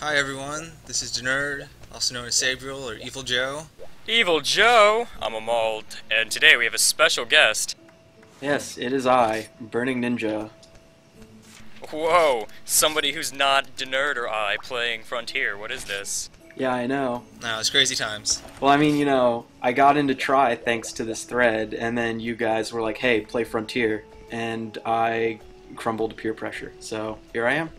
Hi everyone, this is Denerd, also known as Sabriel or Evil Joe. Evil Joe! I'm a mold, and today we have a special guest. Yes, it is I, Burning Ninja. Whoa, somebody who's not Denerd or I playing Frontier. What is this? Yeah, I know. No, it's crazy times. Well, I mean, I got into Try thanks to this thread, and then you guys were like, hey, play Frontier, and I crumbled to peer pressure, so here I am.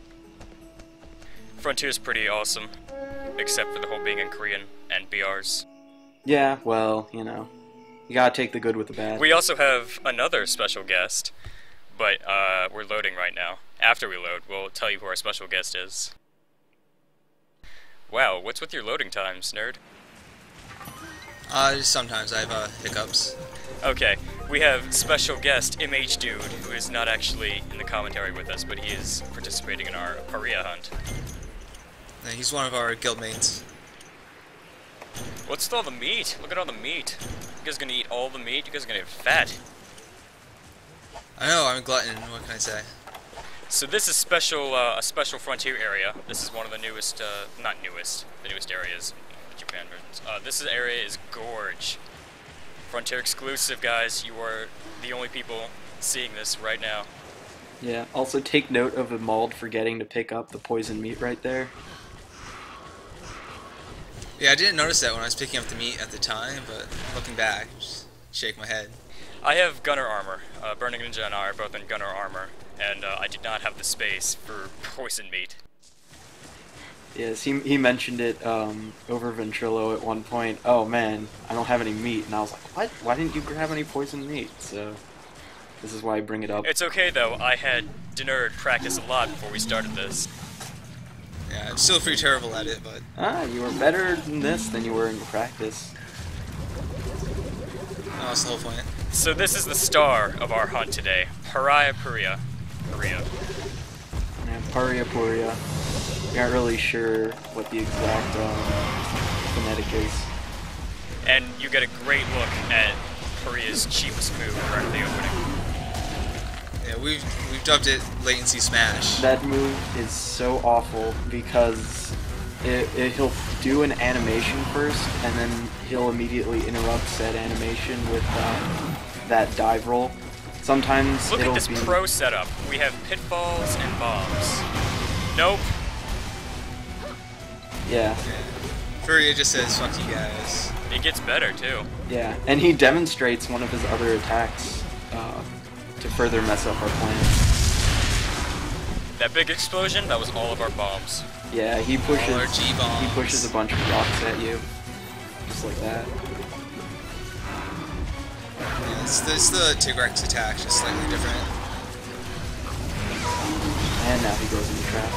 Frontier's pretty awesome, except for the whole being in Korean and BRs. Yeah, well, you gotta take the good with the bad. We also have another special guest, but we're loading right now. After we load, we'll tell you who our special guest is. Wow, what's with your loading times, nerd? Just sometimes I have hiccups. Okay, we have special guest MH Dude, who is not actually in the commentary with us, but he is participating in our Paria hunt. And he's one of our guildmates. What's with all the meat? Look at all the meat. You guys gonna eat all the meat? You guys are gonna get fat. I know, I'm a glutton, what can I say? So this is a special frontier area. This is one of the newest, not newest, the newest areas in Japan versions. This area is Gorge. Frontier exclusive, guys. You are the only people seeing this right now. Yeah, also take note of the mold forgetting to pick up the poison meat right there. Yeah, I didn't notice that when I was picking up the meat at the time, but looking back, just shake my head. I have gunner armor. Burning Ninja and I are both in gunner armor, and I did not have the space for poison meat. Yes, he mentioned it over Ventrilo at one point. Oh man, I don't have any meat, and I was like, what? Why didn't you grab any poison meat? So this is why I bring it up. It's okay though. I had Denerd practice a lot before we started this. Yeah, I'm still pretty terrible at it, but... You were better in this than you were in practice. No, that's the whole point. So this is the star of our hunt today, Pariapuria. Yeah, Pariapuria. We aren't really sure what the exact phonetic is. And you get a great look at Paria's cheapest move right at the opening. Yeah, we've dubbed it Latency Smash. That move is so awful because he'll do an animation first, and then he'll immediately interrupt said animation with that dive roll. Sometimes Look it'll at this pro setup. We have pitfalls and bombs. Nope. Yeah. Furia just says, fuck you guys. It gets better too. Yeah, and he demonstrates one of his other attacks to further mess up our plans. That big explosion, that was all of our bombs. Yeah, he pushes G-bombs. he pushes a bunch of rocks at you. Just like that. Yeah, it's the Tigrex attack, just slightly different. And now he goes in the trap.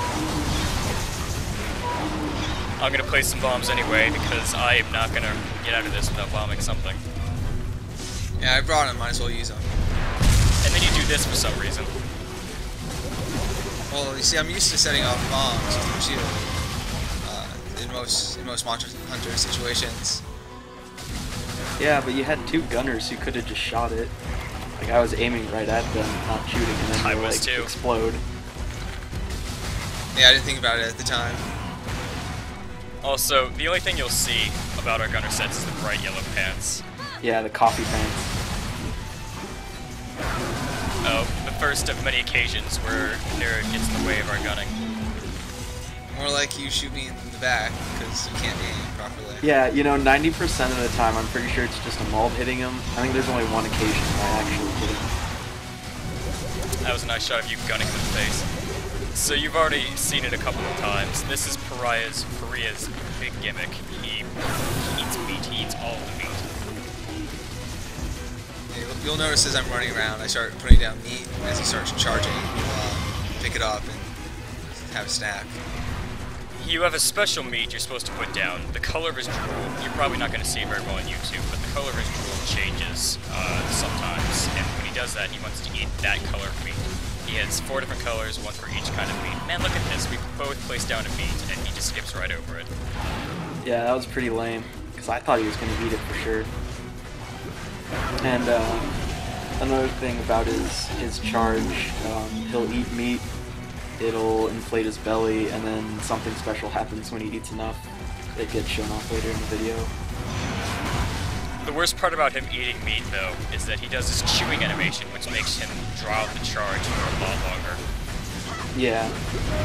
I'm gonna place some bombs anyway because I am not gonna get out of this without bombing something. Yeah, I brought him, might as well use him. And then you do this for some reason. Well, you see, I'm used to setting off bombs with the shield in most Monster Hunter situations. Yeah, but you had two gunners who could have just shot it. Like, I was aiming right at them, not shooting, and then I they was too. explode. Yeah, I didn't think about it at the time. Also, the only thing you'll see about our gunner sets is the bright yellow pants. Yeah, the coffee pants. Oh, the first of many occasions where Nerd gets in the way of our gunning. More like you shoot me in the back, because you can't aim properly. Yeah, 90% of the time, I'm pretty sure it's just a mold hitting him. I think there's only one occasion where I actually hit him. That was a nice shot of you gunning him in the face. So you've already seen it a couple of times. This is Paria's big gimmick. He eats meat. He eats all the meat. You'll notice as I'm running around, I start putting down meat. As he starts charging, he'll pick it up and have a snack. You have a special meat you're supposed to put down. The color of his drool, you're probably not going to see it very well on YouTube, but the color of his drool changes sometimes. And when he does that, he wants to eat that color of meat. He has 4 different colors, one for each kind of meat. Man, look at this. We both placed down a meat, and he just skips right over it. Yeah, that was pretty lame, because I thought he was going to eat it for sure. And another thing about his charge, he'll eat meat, it'll inflate his belly, and then something special happens when he eats enough. It gets shown off later in the video. The worst part about him eating meat, though, is that he does this chewing animation, which makes him draw out the charge for a lot longer. Yeah,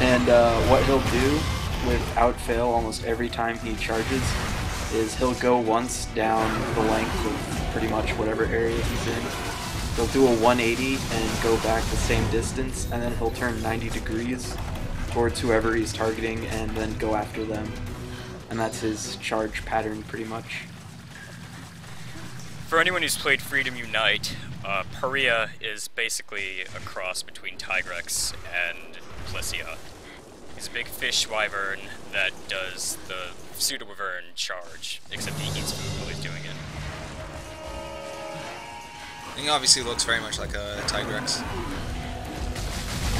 and what he'll do, without fail, almost every time he charges, is he'll go once down the length of pretty much whatever area he's in. He'll do a 180 and go back the same distance, and then he'll turn 90 degrees towards whoever he's targeting and then go after them. And that's his charge pattern, pretty much. For anyone who's played Freedom Unite, Paria is basically a cross between Tigrex and Plessia. He's a big fish wyvern that does the pseudo-wyvern charge, except he eats food while he's doing it. He obviously looks very much like a Tigrex.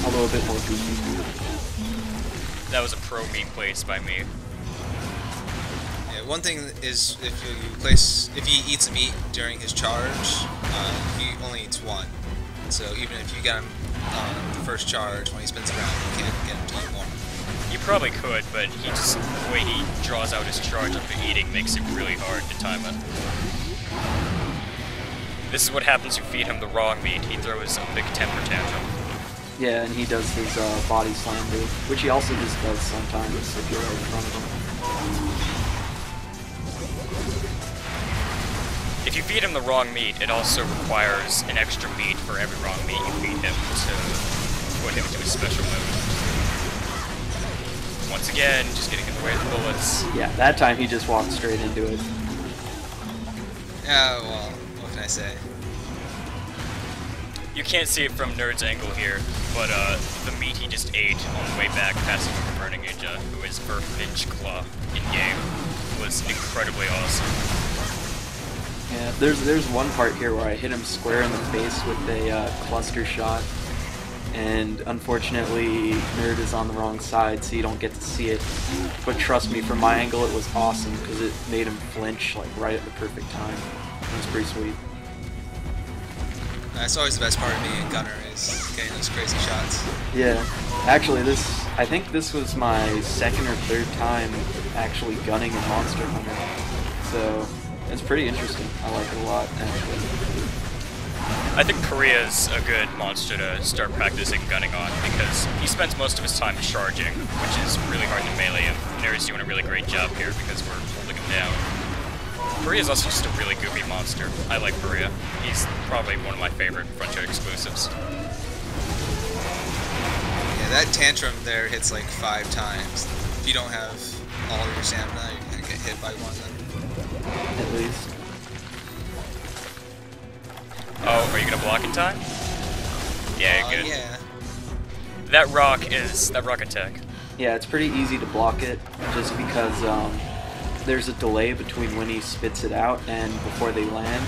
Although a bit more goofy. That was a pro meme placed by me. Yeah, one thing is if he eats meat during his charge, he only eats one. So even if you get him on the first charge when he spins around, you can't get him to eat more. You probably could, but the way he draws out his charge after eating makes it really hard to time it. This is what happens if you feed him the wrong meat. He throws a big temper tantrum. Yeah, and he does his body slam move, which he also just does sometimes if you're right in front of him. If you feed him the wrong meat, it also requires an extra meat for every wrong meat you feed him to put him into a special mode. Once again, just getting in the way of the bullets. Yeah, that time he just walked straight into it. Yeah, well, what can I say? You can't see it from Nerd's angle here, but the meat he just ate on the way back passing over Burning Ninja, who is for Finch Claw in-game, was incredibly awesome. Yeah, there's one part here where I hit him square in the face with a cluster shot, and unfortunately Nerd is on the wrong side, so you don't get to see it. But trust me, from my angle it was awesome, because it made him flinch like right at the perfect time. It was pretty sweet. That's always the best part of being a gunner, is getting those crazy shots. Yeah, actually I think this was my second or third time actually gunning a Monster Hunter, so it's pretty interesting. I like it a lot, actually. I think Paria's a good monster to start practicing gunning on, because he spends most of his time charging, which is really hard to melee him. Nerd's doing a really great job here because we're holding him down. Paria's also just a really goofy monster. I like Paria. He's probably one of my favorite Frontier exclusives. Yeah, that tantrum there hits like 5 times. If you don't have all of your stamina, you're gonna get hit by one of them. At least. Oh, are you gonna block in time? Yeah, you're good. Yeah. That rock attack. Yeah, it's pretty easy to block it, just because there's a delay between when he spits it out and before they land.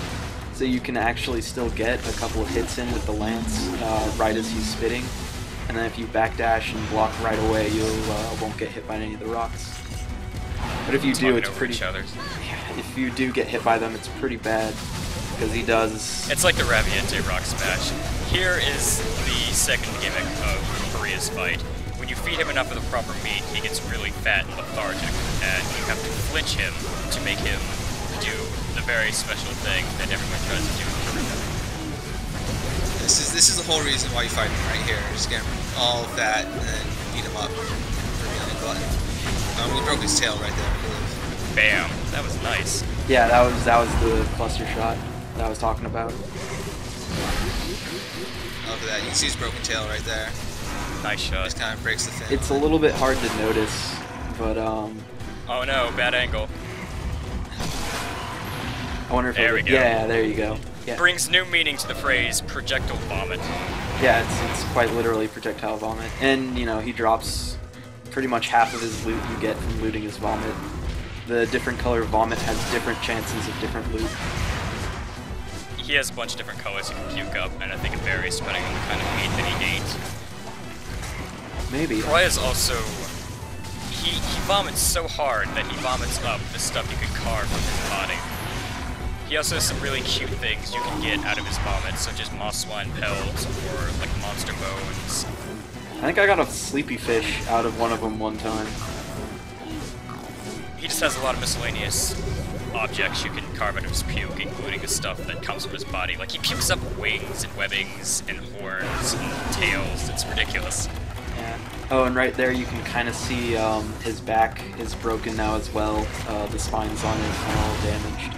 So you can actually still get a couple of hits in with the lance right as he's spitting. And then if you backdash and block right away, you won't get hit by any of the rocks. But if you do, it's pretty... Yeah, if you do get hit by them, it's pretty bad. Because he does... It's like the Raviente Rock Smash. Here is the second gimmick of Paria's fight. When you feed him enough of the proper meat, he gets really fat and lethargic, and you have to flinch him to make him do the very special thing that everyone tries to do in Paria. This is the whole reason why you fight him right here. Just get him all fat and then beat him up for being a glutton. He broke his tail right there. Bam! That was nice. Yeah, that was the cluster shot that I was talking about. Look at that. You can see his broken tail right there. Nice shot. Just kind of breaks the fin. It's a little bit hard to notice, but Oh no, bad angle. I wonder if there we go. Yeah, there you go. Yeah. Brings new meaning to the phrase projectile vomit. Yeah, it's quite literally projectile vomit. And, you know, he drops pretty much half of his loot you get from looting his vomit. The different color vomit has different chances of different loot. He has a bunch of different colors he can puke up, and I think it varies depending on the kind of meat that he ate. Maybe. Paria's also... He vomits so hard that he vomits up the stuff you could carve from his body. He also has some really cute things you can get out of his vomit, such as moss swine pelts or like monster bones. I think I got a sleepy fish out of one of them one time. He just has a lot of miscellaneous objects you can carve out of his puke, including the stuff that comes from his body. Like, he pukes up wings and webbings and horns and tails. It's ridiculous. Yeah. Oh, and right there you can kind of see his back is broken now as well. The spines on it are all damaged.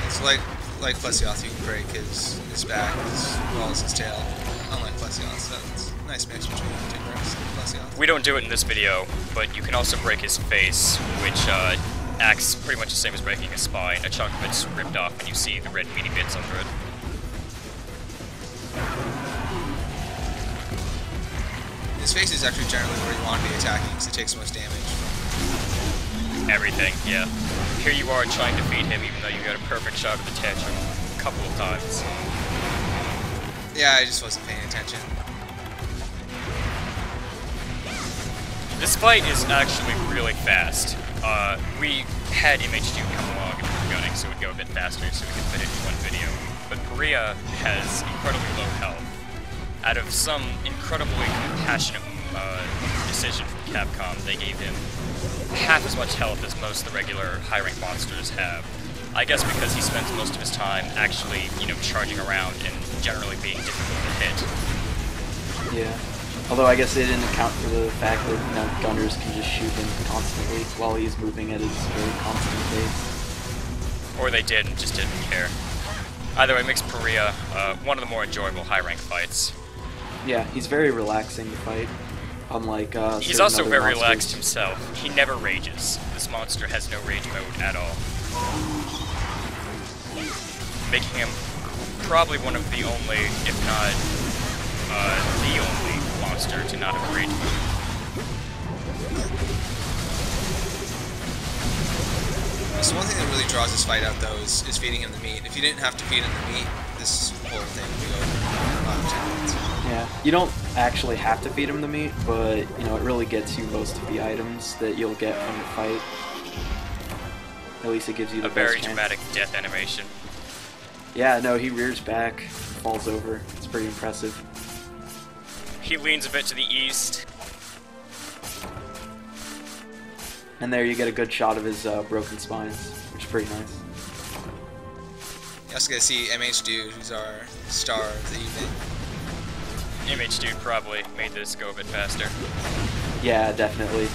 So like Plesioth, you can break his back as well as his tail. Unlike Plesioth, so it's a nice mix between Tigrex and Plesioth. We don't do it in this video, but you can also break his face, which acts pretty much the same as breaking his spine. A chunk of it's ripped off and you see the red meaty bits under it. His face is actually generally where you want to be attacking because it takes the most damage from Everything, yeah. Here you are trying to feed him even though you got a perfect shot of the tantrum a couple of times. Yeah, I just wasn't paying attention. This fight is actually really fast. We had MHD come along and we were gunning so it would go a bit faster so we could fit it in one video. But Paria has incredibly low health. Out of some incredibly compassionate decision from Capcom, they gave him half as much health as most of the regular high-rank monsters have. I guess because he spends most of his time actually, charging around and generally being difficult to hit. Yeah. Although I guess they didn't account for the fact that gunners can just shoot him constantly while he's moving at his very constant pace. Or they did and just didn't care. Either way, makes Paria one of the more enjoyable high-rank fights. Yeah, he's very relaxing to fight. Unlike he's also very relaxed himself. He never rages. This monster has no rage mode at all. Making him probably one of the only, if not the only monster to not have rage mode. So one thing that really draws this fight out, though, is feeding him the meat. If you didn't have to feed him the meat, this whole thing would be over in 10 minutes. Yeah, you don't actually have to feed him the meat, but, it really gets you most of the items that you'll get from the fight. At least it gives you the A very best chance. dramatic death animation. Yeah, no, he rears back, falls over. It's pretty impressive. He leans a bit to the east. And there you get a good shot of his broken spines, which is pretty nice. You also get to see MH Dude, who's our star of the evening. MH Dude probably made this go a bit faster. Yeah, definitely.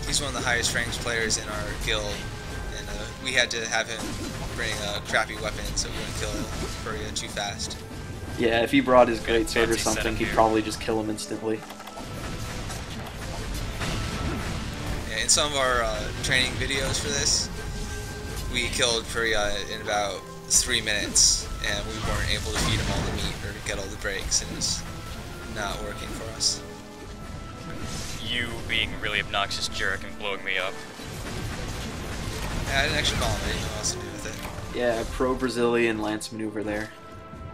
He's one of the highest ranked players in our guild, and we had to have him bring a crappy weapon so we wouldn't kill Paria too fast. Yeah, if he brought his greatsword or fancy something, setup he'd here. probably just kill him instantly. Yeah, in some of our training videos for this, we killed Paria in about 3 minutes, and we weren't able to feed him all the meat or get all the breaks, and it was not working for us. You being a really obnoxious jerk and blowing me up. Yeah, I didn't actually call him, I didn't know what else to do with it. Yeah, pro-Brazilian lance maneuver there.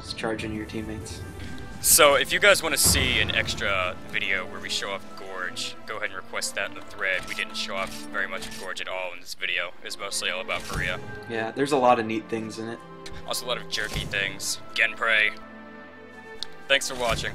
Just charging your teammates. So, if you guys want to see an extra video where we show off Gorge, go ahead and request that in the thread. We didn't show off very much of Gorge at all in this video. It was mostly all about Paria. Yeah, there's a lot of neat things in it. Also a lot of jerky things. Genpray. Thanks for watching.